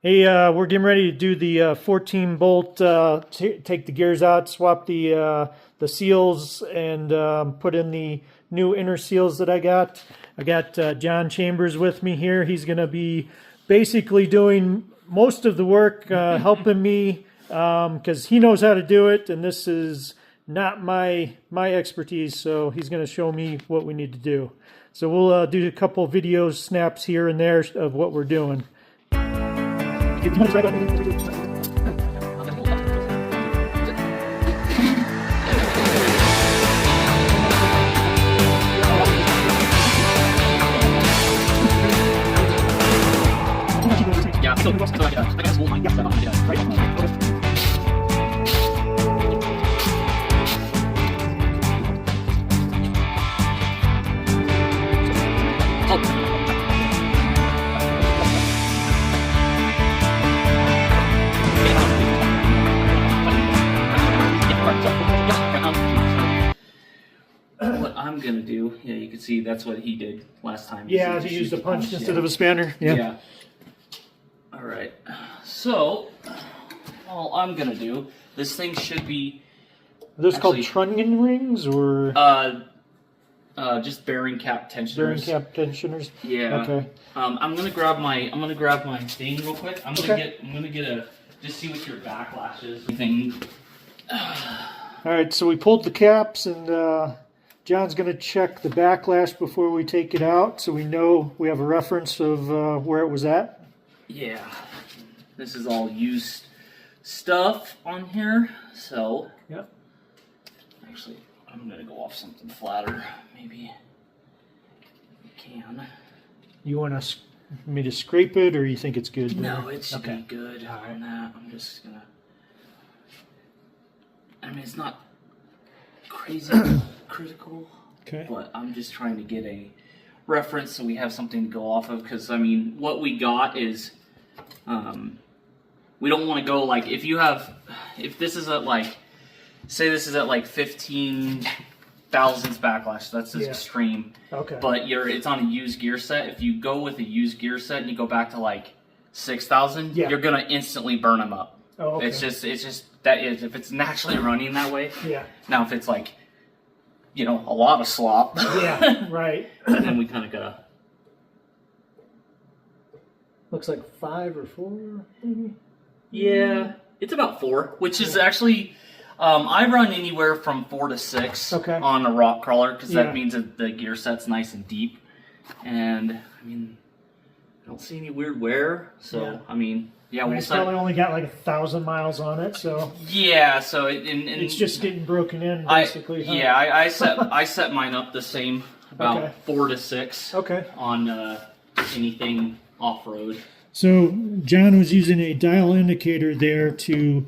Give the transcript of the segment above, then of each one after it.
Hey, we're getting ready to do the 14 bolt, take the gears out, swap the seals, and put in the new inner seals that I got. I got John Chambers with me here. He's going to be basically doing most of the work, helping me, because he knows how to do it, and this is not my expertise, so he's going to show me what we need to do. So we'll do a couple video snaps here and there of what we're doing. What I'm gonna do, yeah, you can see that's what he did last time. Yeah, he used a punch instead of a spanner. Yeah. All right. So, all I'm gonna do, this thing should be. Are those called trunnion rings or? Just bearing cap tensioners. Bearing cap tensioners. Yeah. Okay. I'm gonna grab my thing real quick. I'm gonna get a just see what your backlash is. Thing. All right. So we pulled the caps, and John's going to check the backlash before we take it out, so we know we have a reference of where it was at. Yeah. This is all used stuff on here, so. Yep. Actually, I'm gonna go off something flatter, maybe. You can. You want me to scrape it, or you think it's good? No, it should be good on that. I'm just gonna. I mean, it's not crazy critical, but I'm just trying to get a reference so we have something to go off of. Because I mean, what we got is, we don't want to go like if this is at like. Say this is at like 15 thousandths backlash. That's extreme. Okay. But it's on a used gear set. If you go with a used gear set and you go back to like 6,000, you're gonna instantly burn them up. Oh, okay. It's just that is if it's naturally running that way. Yeah. Now if it's like, a lot of slop. Yeah. Right. Then we kind of gotta. Looks like 5 or 4, maybe. Yeah, it's about 4, which is actually. I run anywhere from 4 to 6 on a rock crawler because that means that the gear set's nice and deep. And I mean, I don't see any weird wear. So I mean, we'll probably only got like 1,000 miles on it. So so it's just getting broken in basically. I set mine up the same about 4 to 6 on anything off road. So John was using a dial indicator there to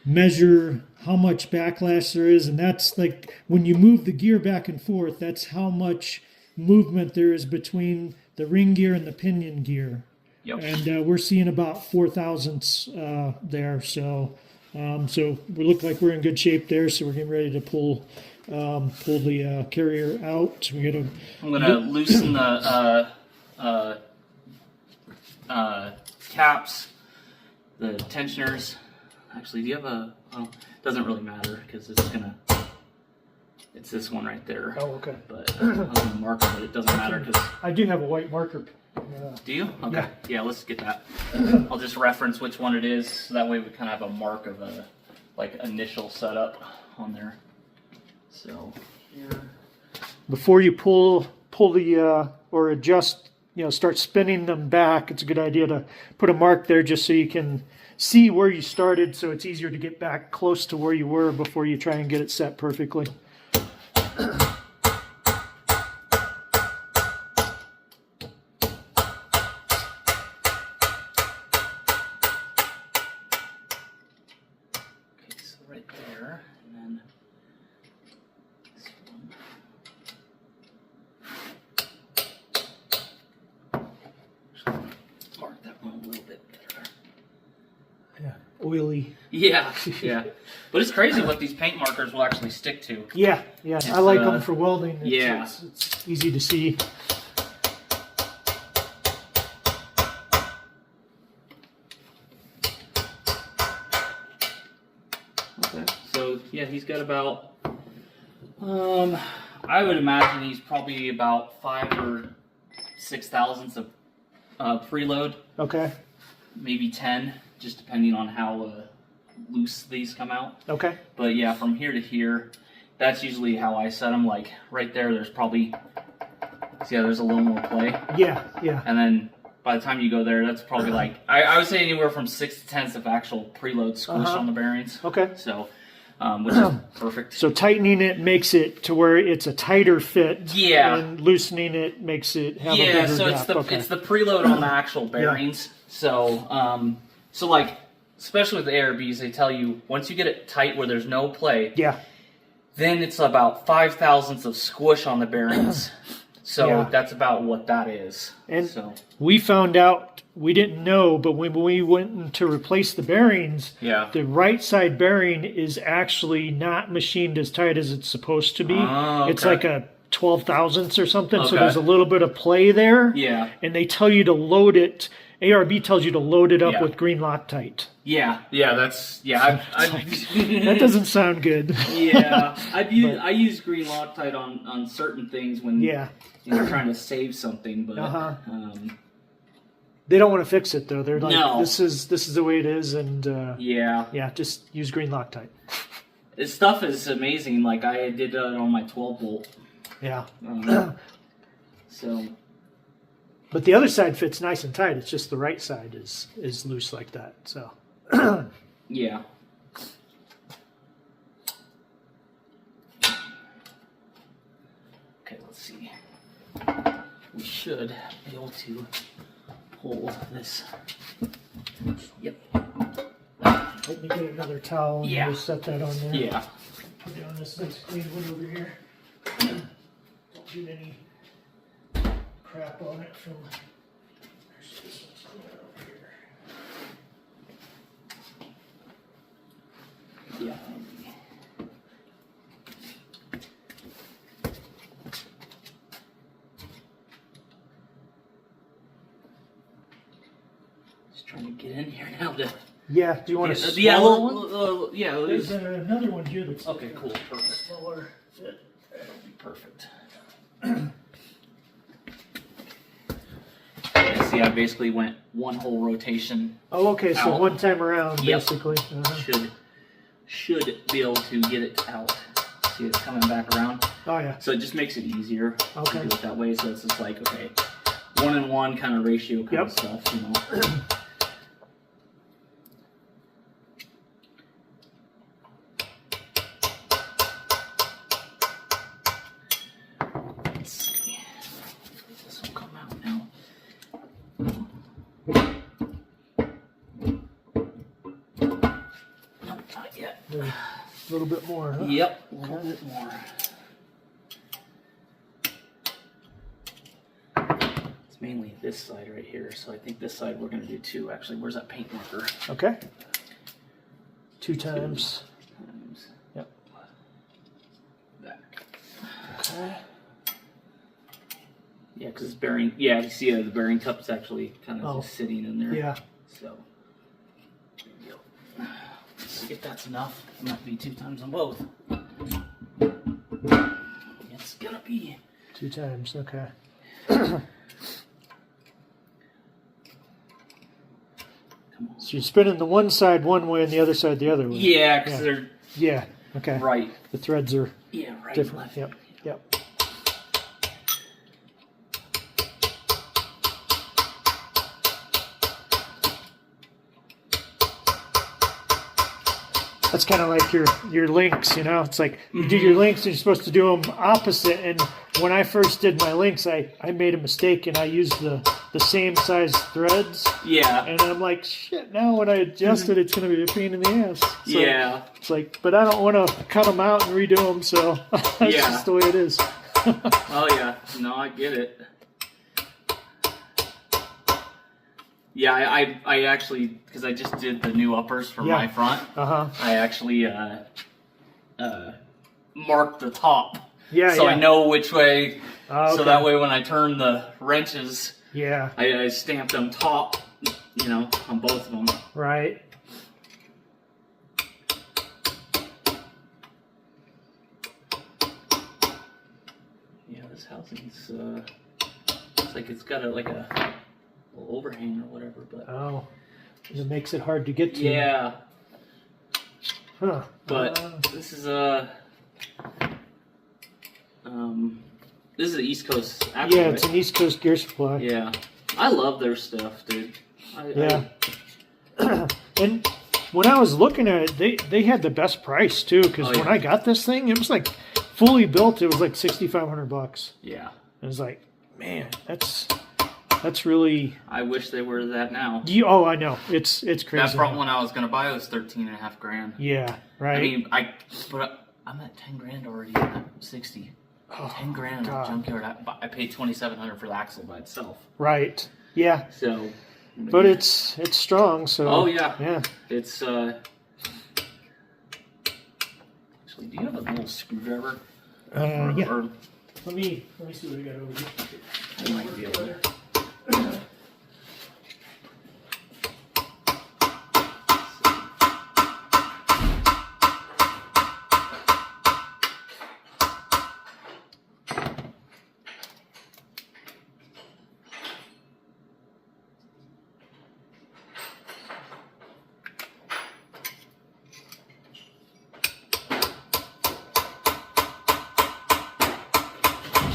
measure how much backlash there is, and that's like when you move the gear back and forth, that's how much movement there is between the ring gear and the pinion gear. Yep. And we're seeing about 4 thousandths there, so we look like we're in good shape there. So we're getting ready to pull the carrier out. I'm gonna loosen the caps, the tensioners. Actually, do you have a? Well, it doesn't really matter because it's this one right there. Oh, okay. But I was gonna mark it, but it doesn't matter because I do have a white marker. Do you? Okay. Yeah, let's get that. I'll just reference which one it is, so that way we kind of have a mark of a initial setup on there. So here. Before you pull the or adjust, start spinning them back, it's a good idea to put a mark there just so you can see where you started, so it's easier to get back close to where you were before you try and get it set perfectly. Okay, so right there, and then this one. Mark that one a little bit better. Yeah, oily. Yeah. But it's crazy what these paint markers will actually stick to. Yeah. I like them for welding. It's easy to see. Okay, Yeah, he's got about, I would imagine he's probably about 5 or 6 thousandths of preload. Okay. Maybe 10, just depending on how loose these come out. Okay. But yeah, from here to here, that's usually how I set them. Like right there, there's probably, see how there's a little more play? Yeah, yeah. And then by the time you go there, that's probably like, I would say anywhere from 6 to 10ths of actual preload squish on the bearings. Okay. So, which is perfect. So tightening it makes it to where it's a tighter fit. Yeah. And loosening it makes it have a bigger so gap. it's the preload on the actual bearings. Yeah. So, so like, especially with the ARBs, they tell you once you get it tight where there's no play. Yeah. Then it's about 5 thousandths of squish on the bearings. So that's about what that is. And so we found out, we didn't know, but when we went to replace the bearings, the right side bearing is actually not machined as tight as it's supposed to be. Oh, okay. It's like a 12 thousandths or something, so there's a little bit of play there. Yeah. And they tell you to load it. ARB tells you to load it up with green Loctite. Yeah, that's that doesn't sound good. Yeah, I use green Loctite on certain things when you're trying to save something, but they don't want to fix it though. They're like, no. this is the way it is, and just use green Loctite. This stuff is amazing. Like I did it on my 12 volt. Yeah. So. But the other side fits nice and tight. It's just the right side is loose like that. So. Yeah. Okay, let's see. We should be able to pull this. Yep. Let me get another towel and we'll set that on there. Yeah. Put it on this nice clean one over here. Don't get any crap on it from. Actually, this one's clean over here. Yeah. Just trying to get in here now to. Yeah. Do you want a smaller one? Yeah. There's another one here that's okay. Cool. Perfect. Smaller fit. That'll be perfect. See, I basically went one whole rotation. Oh, okay. So out. one time around, basically. Should be able to get it out. See, it's coming back around. Oh yeah. So it just makes it easier to do it that way. So it's just like 1-in-1 kind of ratio kind of stuff, you know. Let's see. This will come out now. Nope, not yet. A little bit more, huh? Yep, a little bit more. It's mainly this side right here, so I think this side we're going to do 2. Actually, where's that paint marker? Okay. 2 times. Yep. Back. Okay. Yeah, because it's bearing. Yeah, you see the bearing cup's actually kind of just sitting in there. Yeah. So. There we go. Let's see if that's enough. It might be 2 times on both. It's gonna be 2 times. Okay. So you're spinning the one side one way and the other side the other way. Yeah, because they're okay. Right. The threads are right. different. Left. Yep. Yep. That's kind of like your links, you know. It's like you do your links and you're supposed to do them opposite. And when I first did my links, I made a mistake and I used the same size threads. Yeah. And I'm like, shit, now when I adjust it, it's going to be a pain in the ass. So yeah. It's like, but I don't want to cut them out and redo them, so that's just the way it is. Oh, yeah. No, I get it. Yeah, I actually, because I just did the new uppers for my front, I actually marked the top. So I know which way, so that way when I turn the wrenches, I stamped them top, you know, on both of them. Right. housing's it's like it's got a little overhang or whatever, but it makes it hard to get to. Yeah. Huh. But this is this is the East Coast. Actually, yeah, it's an East Coast gear supply. Yeah, I love their stuff, dude. And when I was looking at it, they had the best price too. Because when I got this thing, it was like fully built. It was like $6,500. Yeah. I was like, man, that's really. I wish they were that now. Oh, I know. It's crazy. That front one I was gonna buy was $13,500. Yeah, right. I mean, but I'm at $10,000 already. I'm 60. Oh, $10,000 in a junkyard. I paid $2,700 for the axle by itself. Right. Yeah. So. But it's strong. So. Oh yeah. Yeah. It's Actually, do you have a little screwdriver? Yeah. Let me see what I got over here. I might be able to.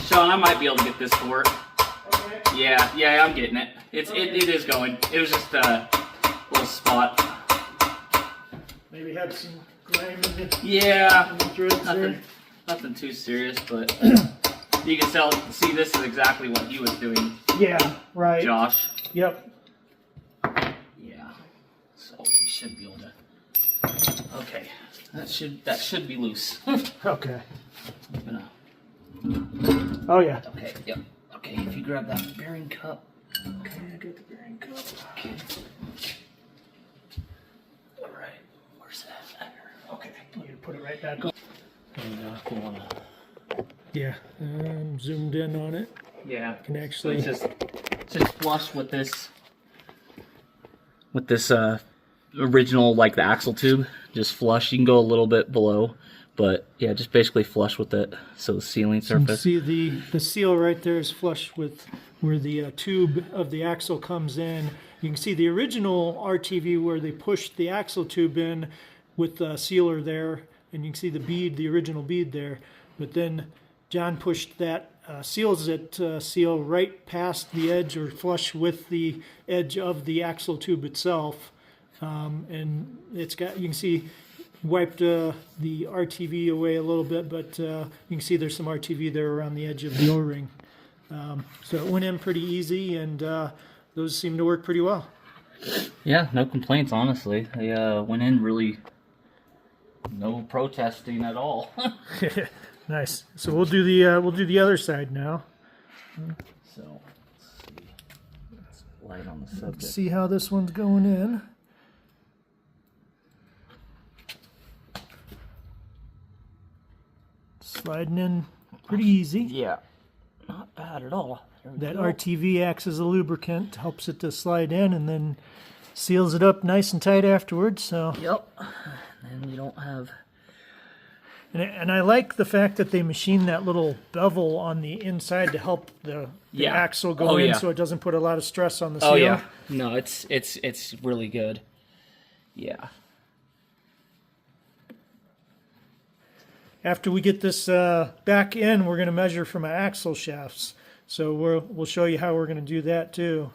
Sean, I might be able to get this to work. Okay. Yeah, I'm getting it. It is going. It was just a little spot. Maybe had some grime in it. Yeah, Nothing nothing too serious, but you can see this is exactly what he was doing. Yeah, right. Josh. Yep. Yeah. So you should be able to. Okay, that should be loose. Okay. I'm gonna. Oh yeah. Okay. Yep. Okay. If you grab that bearing cup. Okay, I got the bearing cup. Okay. All right. Where's that? Okay. You put it right back on. And you wanna. Yeah. Zoomed in on it. Yeah. Can actually. So just flush with this. With this original, like the axle tube, just flush. You can go a little bit below. But yeah, just basically flush with it, so the sealing surface. You can see the seal right there is flush with where the tube of the axle comes in. You can see the original RTV where they pushed the axle tube in with the sealer there, and you can see the bead, the original bead there. But then John pushed that seal right past the edge or flush with the edge of the axle tube itself, and it's got, you can see, wiped the RTV away a little bit, but you can see there's some RTV there around the edge of the O-ring. So it went in pretty easy, and those seem to work pretty well. Yeah, no complaints, honestly. They went in really no protesting at all. Nice. So we'll do the other side now. So let's see. Light on the subject. Let's see how this one's going in. Sliding in pretty easy. Yeah, not bad at all. That RTV acts as a lubricant, helps it to slide in, and then seals it up nice and tight afterwards. So. Yep. And you don't have. And I like the fact that they machine that little bevel on the inside to help the axle go in, so it doesn't put a lot of stress on the seal. Oh yeah. No, it's really good. Yeah. After we get this back in, we're going to measure for my axle shafts. So we'll show you how we're going to do that too.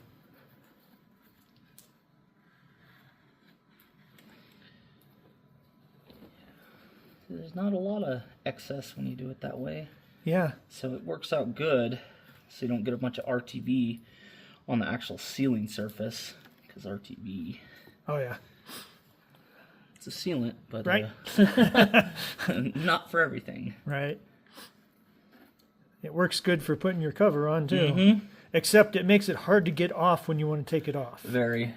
There's not a lot of excess when you do it that way. Yeah. So it works out good, so you don't get a bunch of RTV on the actual sealing surface, because RTV. Oh yeah. It's a sealant, but right. Not for everything. Right. It works good for putting your cover on too. Mm-hmm. Except it makes it hard to get off when you want to take it off. Very.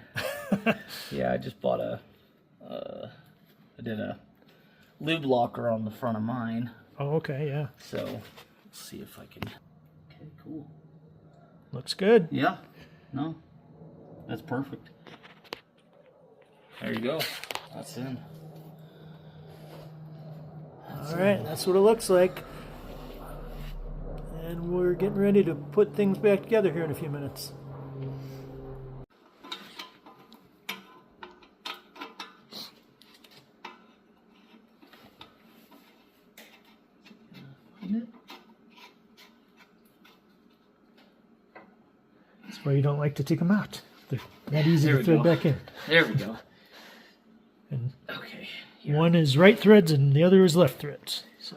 Yeah, I just bought I did a lube locker on the front of mine. Oh, okay, yeah. So, let's see if I can. Okay, cool. Looks good. Yeah. No, that's perfect. There you go. That's in. All right, that's what it looks like. and we're getting ready to put things back together here in a few minutes. That's why you don't like to take them out. They're not easy to thread back in. There we go. And okay. One is right threads and the other is left threads. So.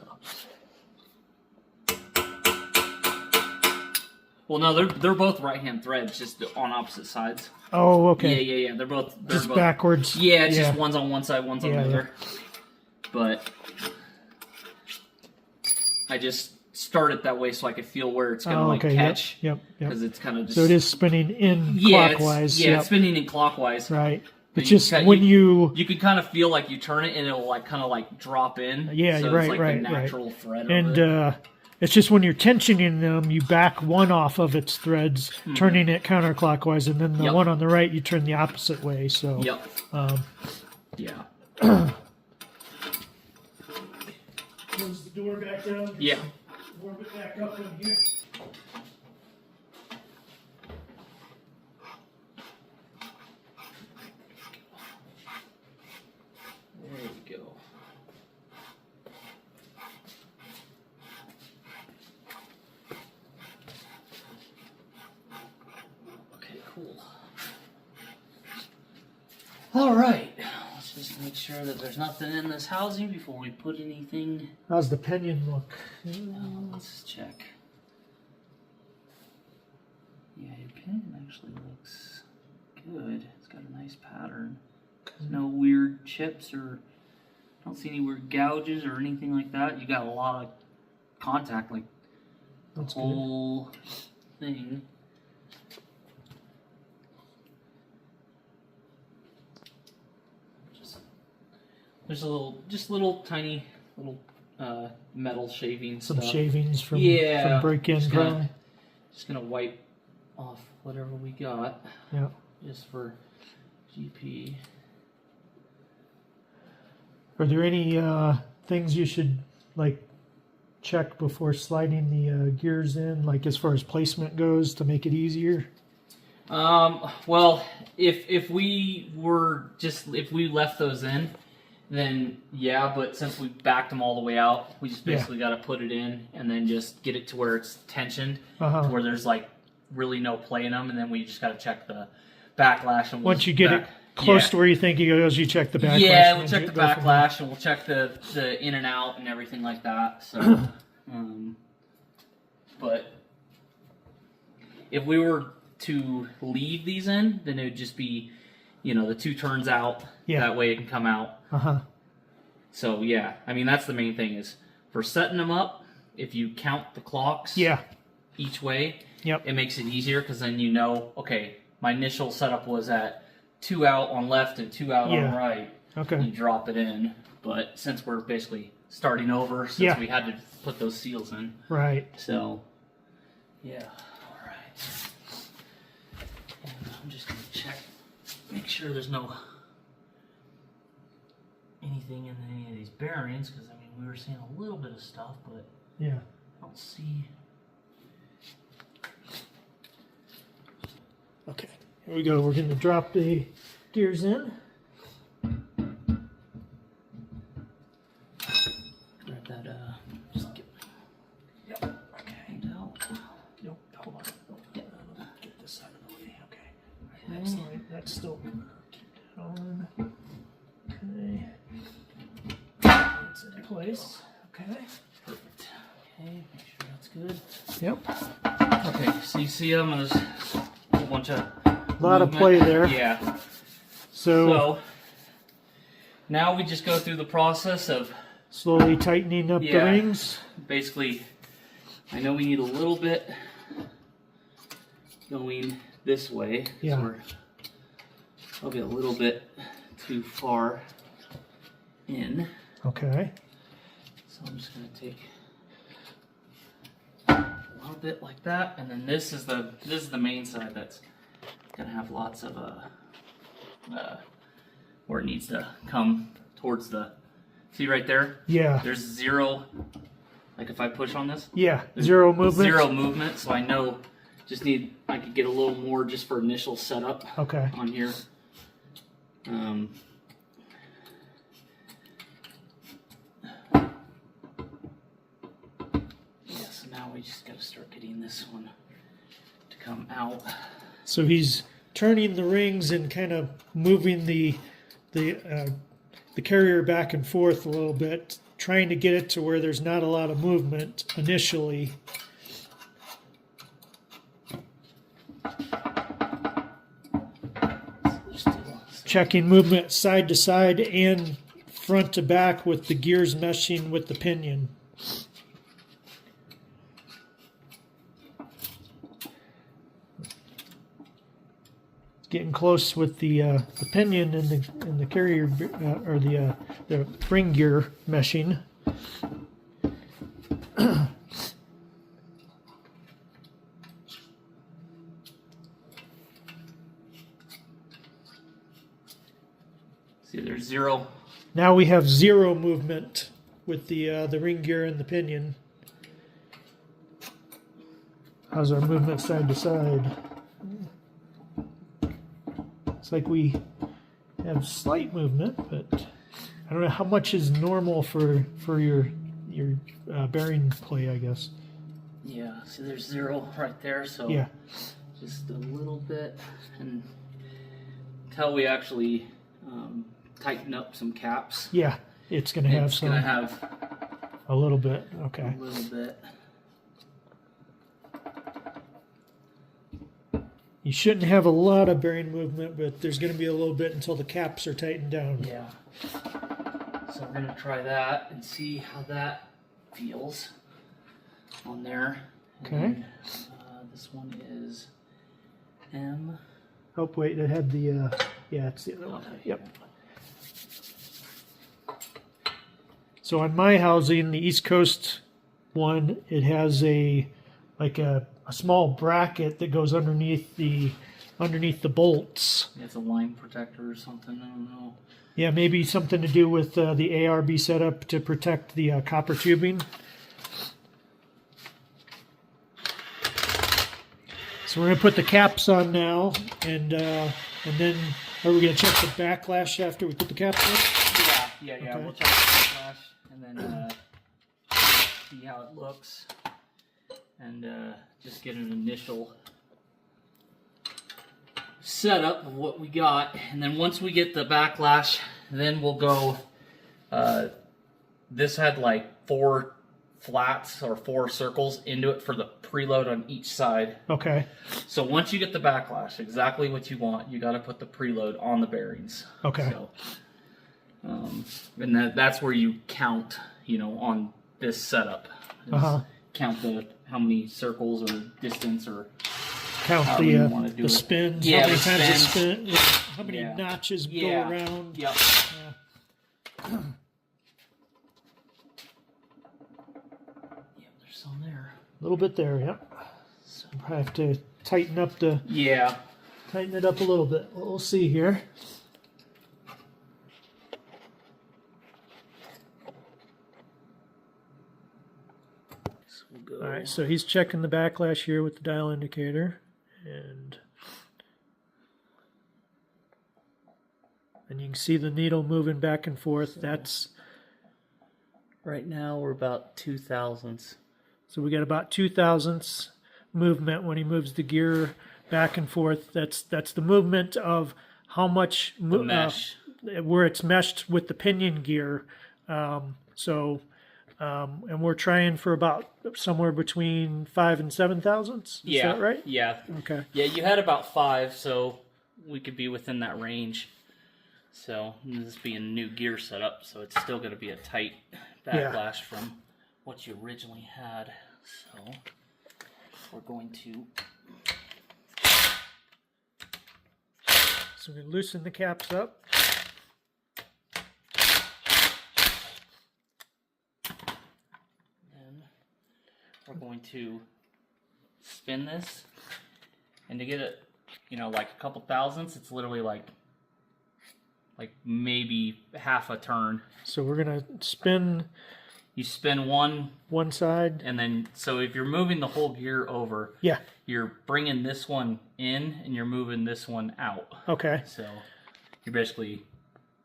Well, no, they're both right-hand threads, just on opposite sides. Oh, okay. Yeah. They're both backwards. Yeah, it's just one's on one side, one's on the other. But I just start it that way so I could feel where it's going to catch. Yep. Because it's kind of just... So it is spinning in clockwise. It's spinning in clockwise. Right. But you just when you can kind of feel like you turn it and it'll like kind of like drop in. Yeah, so right, it's like right, the natural thread and of it. It's just when you're tensioning them, you back one off of its threads, turning it counterclockwise, and then the one on the right you turn the opposite way. So yeah. Close the door back down. Yeah. Warm it back up in here. There we go. Okay, cool. All right. Let's just make sure that there's nothing in this housing before we put anything. How's the pinion look? Let's check. Yeah, your pinion actually looks good. It's got a nice pattern. There's no weird chips or I don't see any weird gouges or anything like that. You got a lot of contact, like the whole thing. There's little tiny metal shavings. Some shavings from break-in. Just gonna wipe off whatever we got. Yeah. Just for GP. Are there any things you should check before sliding the gears in, like as far as placement goes, to make it easier? Well, if we left those in, then yeah, but since we backed them all the way out, we just basically got to put it in and then just get it to where it's tensioned, to where there's really no play in them, and then we just got to check the backlash. And once you get it close to where you think it goes, you check the backlash. Yeah, we'll check the backlash and we'll check the in and out and everything like that. So, but if we were to leave these in, then it would just be, the 2 turns out. Yeah. That way it can come out. So yeah, I mean that's the main thing is for setting them up. If you count the clocks, each way, it makes it easier because then okay, my initial setup was at 2 out on left and 2 out on right. Okay. You drop it in, but since we're basically starting over, since we had to put those seals in, right? So yeah, all right. And I'm just gonna check, make sure there's no anything in any of these bearings, because I mean we were seeing a little bit of stuff, but I don't see. Okay, here we go. We're going to drop the gears in. Grab that. Just get. Yep. Okay. Out. Nope. Hold on. Get this side of the way. Okay. Excellent. That's still on. Okay. It's in place. Okay. Perfect. Okay, make sure that's good. Yep. Okay, so you see them, there's a bunch of lot of play there. Yeah. So now we just go through the process of slowly tightening up the rings. Basically, I know we need a little bit going this way. Yeah. We're probably a little bit too far in. Okay. So I'm just going to take a little bit like that, and then this is the main side that's going to have lots of where it needs to come towards the. See right there? Yeah. There's 0 Like if I push on this? Yeah, zero movement? Zero movement, so I know I could get a little more just for initial setup on here. Yeah, so now we just got to start getting this one to come out. So he's turning the rings and kind of moving the carrier back and forth a little bit, trying to get it to where there's not a lot of movement initially. Checking movement side to side and front to back with the gears meshing with the pinion. Getting close with the pinion and the carrier or the ring gear meshing. See, there's zero. Now we have zero movement with the ring gear and the pinion. How's our movement side to side? It's like we have slight movement, but I don't know how much is normal for your bearing play, I guess. Yeah, see there's zero right there, so yeah, just a little bit, and until we actually tighten up some caps. Yeah, it's going to have some. It's going to have a little bit. Okay. A little bit. You shouldn't have a lot of bearing movement, but there's going to be a little bit until the caps are tightened down. Yeah. So we're going to try that and see how that feels on there. Okay. And, this one is M. Oh, wait, it had the, yeah, it's the other one. Okay. Yep. So on my housing, the East Coast one, it has a small bracket that goes underneath the bolts. It's a line protector or something. I don't know. Yeah, maybe something to do with the ARB setup to protect the copper tubing. So we're going to put the caps on now, and then are we going to check the backlash after we put the caps on? Yeah. Okay. We'll check the backlash and then see how it looks, and just get an initial setup of what we got. And then once we get the backlash, then we'll go. This had like 4 flats or 4 circles into it for the preload on each side. Okay. So once you get the backlash, exactly what you want, you got to put the preload on the bearings. Okay. So, and that's where you count, on this setup. Count how many circles or distance or count the spins. Yeah, how many times it spin? How many notches go around? Yep. There's some there. A little bit there, yep. So I have to tighten up tighten it up a little bit. We'll see here. All right, so he's checking the backlash here with the dial indicator, and you can see the needle moving back and forth. That's right now we're about 2/1000. So we got about 2/1000 movement when he moves the gear back and forth. That's the movement of how much mesh where it's meshed with the pinion gear. And we're trying for about somewhere between 5 and 7 thousandths. Is that right? Yeah. Okay. Yeah, you had about 5, so we could be within that range. So this being a new gear setup, so it's still going to be a tight backlash from what you originally had. So we're going to. So we loosen the caps up. We're going to spin this, and to get it, like a couple thousandths, it's literally like maybe half a turn. So we're gonna spin You spin one side, and then so if you're moving the whole gear over, yeah, you're bringing this one in and you're moving this one out. Okay. So you're basically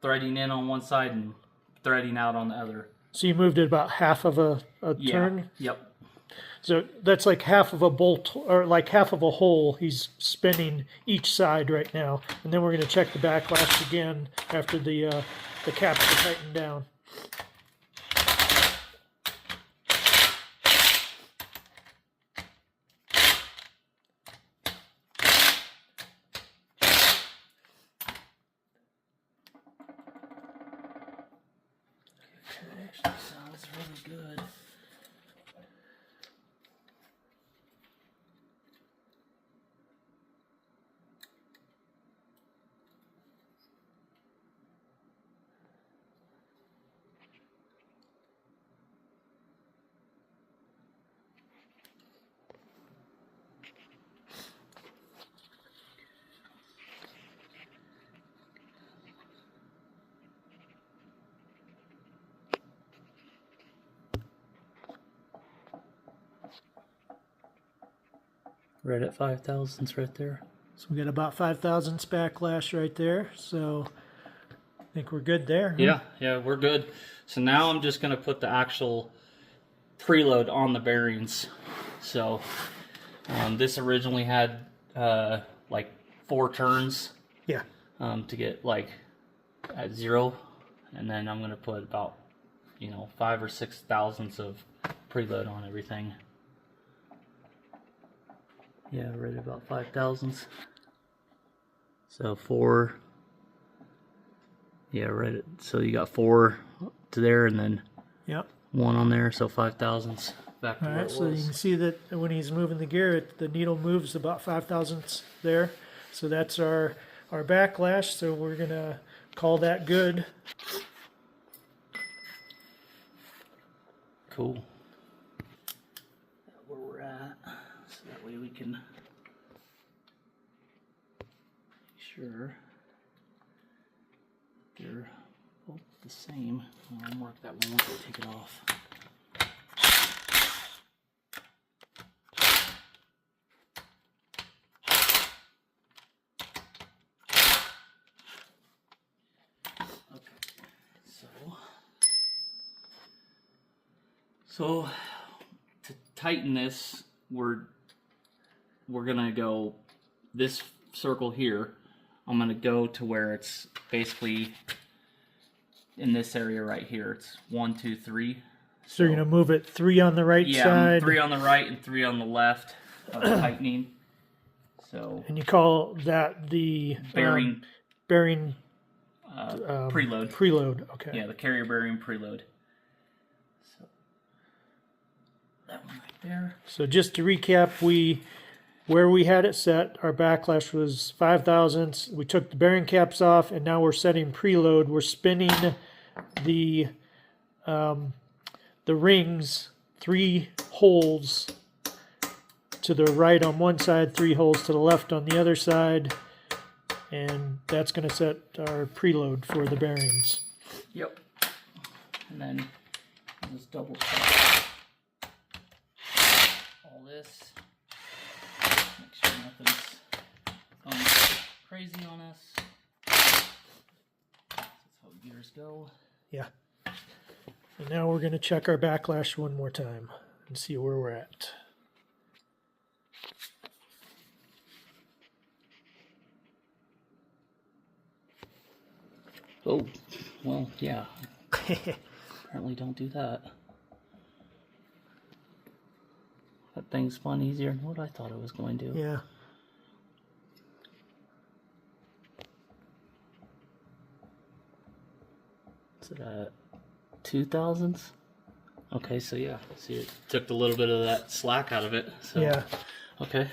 threading in on one side and threading out on the other. So you moved it about half of a turn? Yep. So that's like half of a bolt, or like half of a hole he's spinning each side right now. And then we're going to check the backlash again after the caps are tightened down. Actually sounds really good. Right at 5 thousandths right there. So we got about 5 thousandths backlash right there. So I think we're good there. Huh? Yeah, we're good. So now I'm just going to put the actual preload on the bearings. So this originally had like 4 turns. Yeah. To get like at 0, and then I'm going to put about 5 or 6 thousandths of preload on everything. Yeah, right at about 5 thousandths. So 4. Yeah, right. So you got 4 to there, and then 1 on there. So 5 thousandths back to where it was. So you can see that when he's moving the gear, the needle moves about 5 thousandths there. So that's our backlash. So we're gonna call that good. Cool. Where we're at, so that way we can make sure they're both the same. I'll mark that one once I take it off. Okay, so to tighten this, we're gonna go this circle here. I'm gonna go to where it's basically in this area right here. It's 1, 2, 3. So you're gonna move it 3 on the right side. 3 on the right and 3 on the left of tightening. So. And you call that the bearing preload. Preload. Okay. Yeah, the carrier bearing preload. So that one right there. So just to recap, where we had it set, our backlash was 5 thousandths. We took the bearing caps off, and now we're setting preload. We're spinning the rings 3 holes to the right on one side, 3 holes to the left on the other side, and that's going to set our preload for the bearings. Yep. And then I'll just double check all this. Make sure nothing's going crazy on us. That's how gears go. Yeah. And now we're going to check our backlash one more time and see where we're at. Oh, well, yeah. Apparently don't do that. That thing spun easier than what I thought it was going to. Yeah. Is it at 2 thousandths? Okay, so yeah. See, it took a little bit of that slack out of it. So. Yeah. Okay.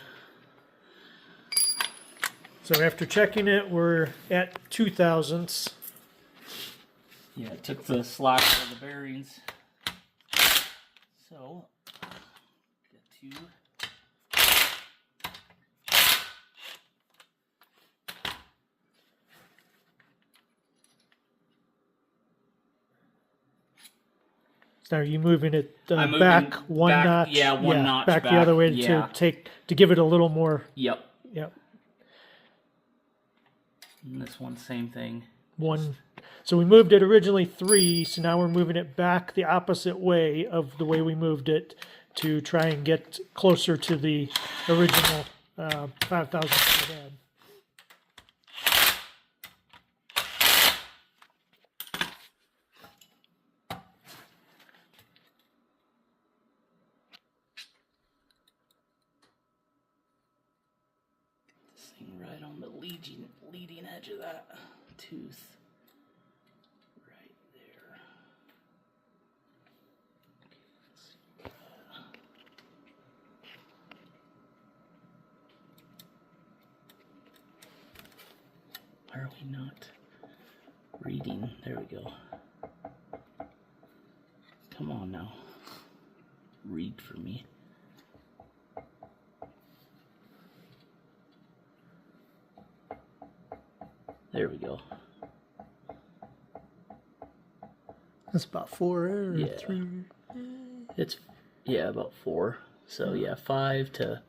So after checking it, we're at 2 thousandths. Yeah, it took the slack out of the bearings. So, get 2. So are you moving it I'm moving back one back, notch? yeah, one notch back the other way yeah. to give it a little more. Yep. Yep. And this one, same thing. One. So we moved it originally 3, so now we're moving it back the opposite way of the way we moved it to try and get closer to the original 5,000 we had. This thing right on the leading edge of that tooth. Right there. Why are we not reading? There we go. Come on now. Read for me. There we go. That's about 4 or Yeah. 3. It's, yeah, about 4. So yeah, 5 to...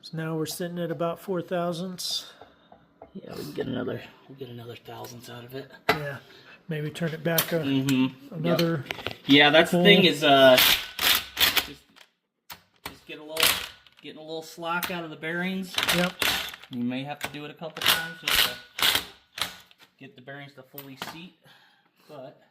So now we're sitting at about 4 thousandths. Yeah, we'll get another thousandths out of it. Yeah, maybe turn it back another. Yep. Yeah, that's the thing is just getting a little slack out of the bearings. Yep. You may have to do it a couple times just to get the bearings to fully seat, but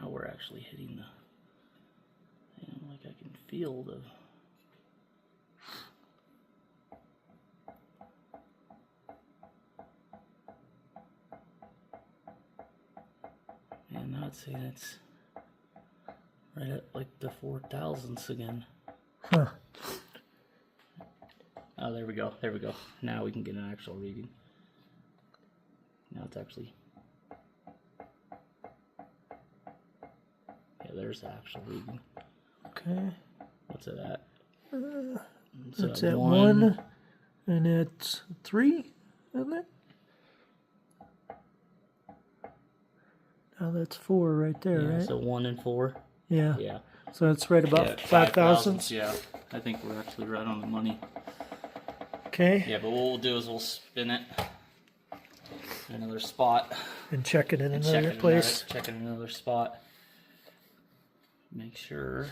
now we're actually hitting the, and like I can feel the, and now I'd say that's right at like the 4 thousandths again. Huh. Oh, there we go. There we go. Now we can get an actual reading. Now it's actually, yeah, there's the actual reading. Okay. What's it at? It's at 1, and it's 3, isn't it? Oh, that's 4 right there, Yeah, right? so 1 and 4. Yeah. Yeah. So that's right about Yeah, 5 thousandths. Yeah, I think we're actually right on the money. Okay. Yeah, but what we'll do is we'll spin it in another spot. And check it in And another place. Check it in another spot. Make sure.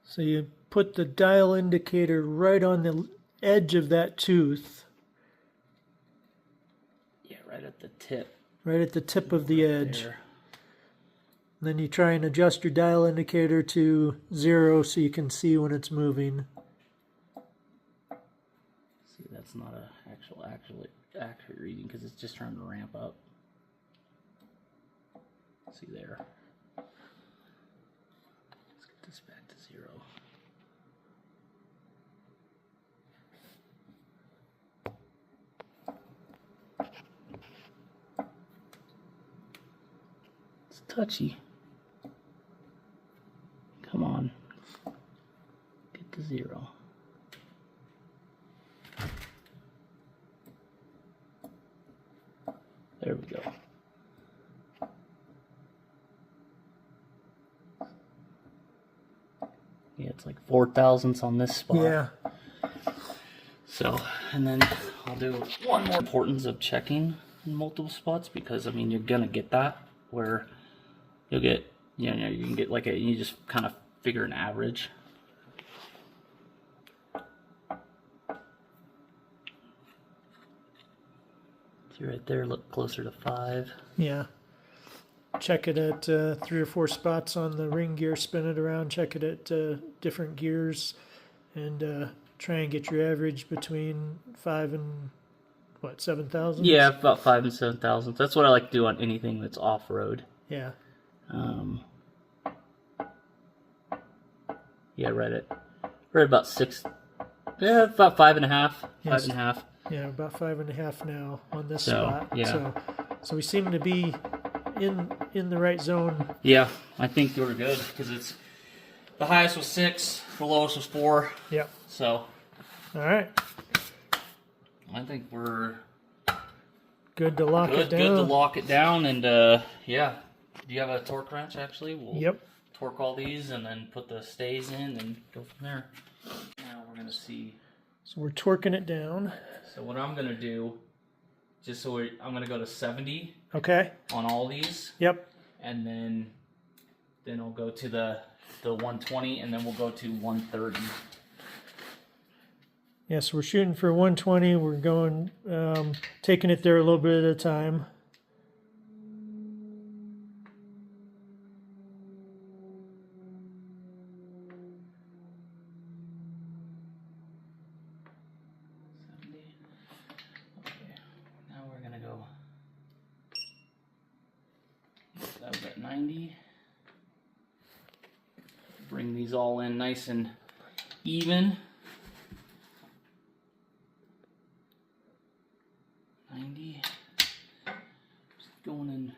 So you put the dial indicator right on the edge of that tooth. Yeah, right at the tip. Right at the tip of the edge. There. Then you try and adjust your dial indicator to 0 so you can see when it's moving. See, that's not a accurate reading because it's just trying to ramp up. See there. Let's get this back to 0. It's touchy. Come on. Get to 0. There we go. Yeah, it's like 4 thousandths on this spot. Yeah. So, and then I'll do one more importance of checking in multiple spots because, I mean, you're gonna get that where you'll get, you know, you can get like you just kind of figure an average. See right there, look closer to 5. Yeah. Check it at 3 or 4 spots on the ring gear, spin it around, check it at different gears, and try and get your average between 5 and, 7,000? Yeah, about 5 and 7,000. That's what I like to do on anything that's off-road. Yeah. Yeah, right about 6. Yeah, about 5.5. Yes. 5.5. Yeah, about 5.5 now on this So, spot. yeah. So we seem to be in the right zone. Yeah, I think we're good because it's the highest was 6, the lowest was 4. Yep. So, all right. I think we're good to lock it down. Good to lock it down, and yeah. Do you have a torque wrench? Actually, we'll torque all these and then put the stays in and go from there. Now we're gonna see. So we're torquing it down. So what I'm gonna do, I'm gonna go to 70. Okay. On all these. Yep. And then I'll go to the 120, and then we'll go to 130. Yeah, so we're shooting for 120. We're going, taking it there a little bit at a time. Okay, now we're gonna go. That was at 90. Bring these all in nice and even. 90. Just going in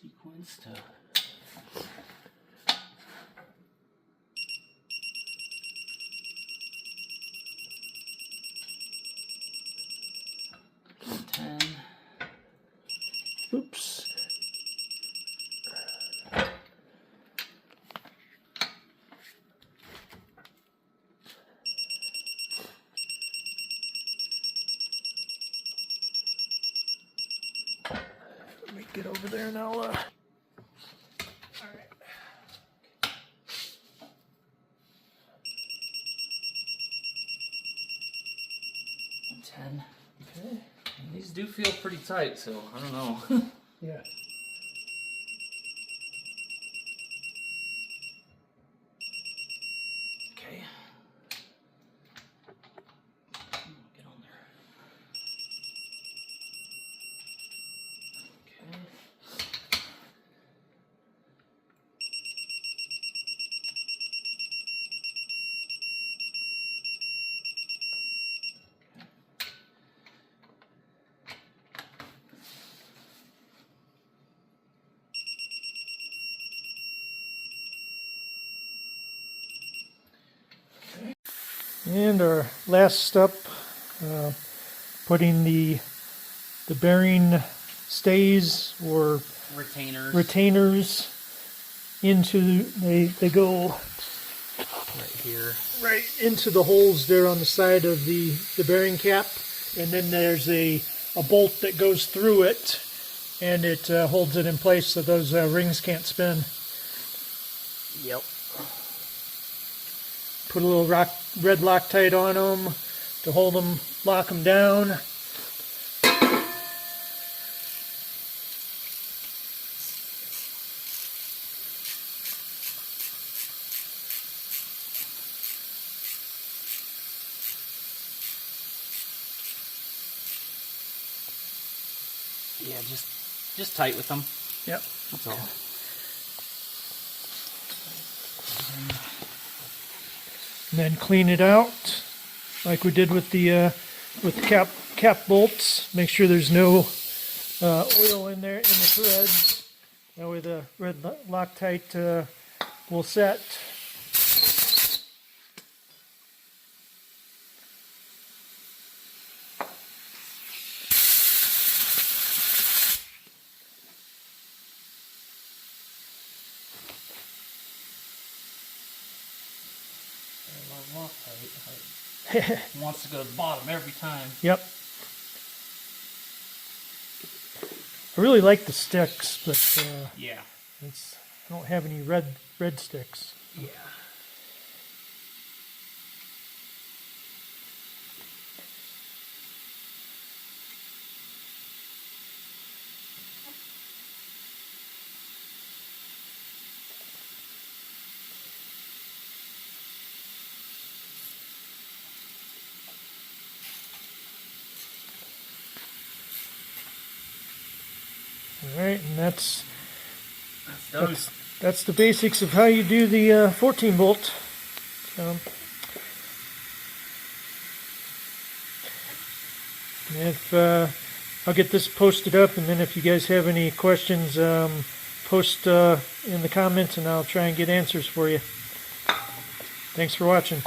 sequence to. Oops. Let me get over there and I'll, all right. 10. Okay. And these do feel pretty tight, so I don't know. Yeah. Okay. Get on there. Okay. And our last step, putting the bearing stays or retainers into, they go Right here. right into the holes there on the side of the bearing cap, and then there's a bolt that goes through it, and it holds it in place so those rings can't spin. Yep. Put a little red Loctite on them to hold them, lock them down. Yeah, just tight with them. Yep. That's all. And then clean it out like we did with the cap bolts. Make sure there's no oil in there in the threads. That way the red Loctite will set. Wants to go to the bottom every time. Yep. I really like the sticks, but Yeah. I don't have any red sticks. Yeah. All right, and that's done. that's the basics of how you do the 14 bolt. So, if I'll get this posted up, and then if you guys have any questions, post in the comments, and I'll try and get answers for you. Thanks for watching.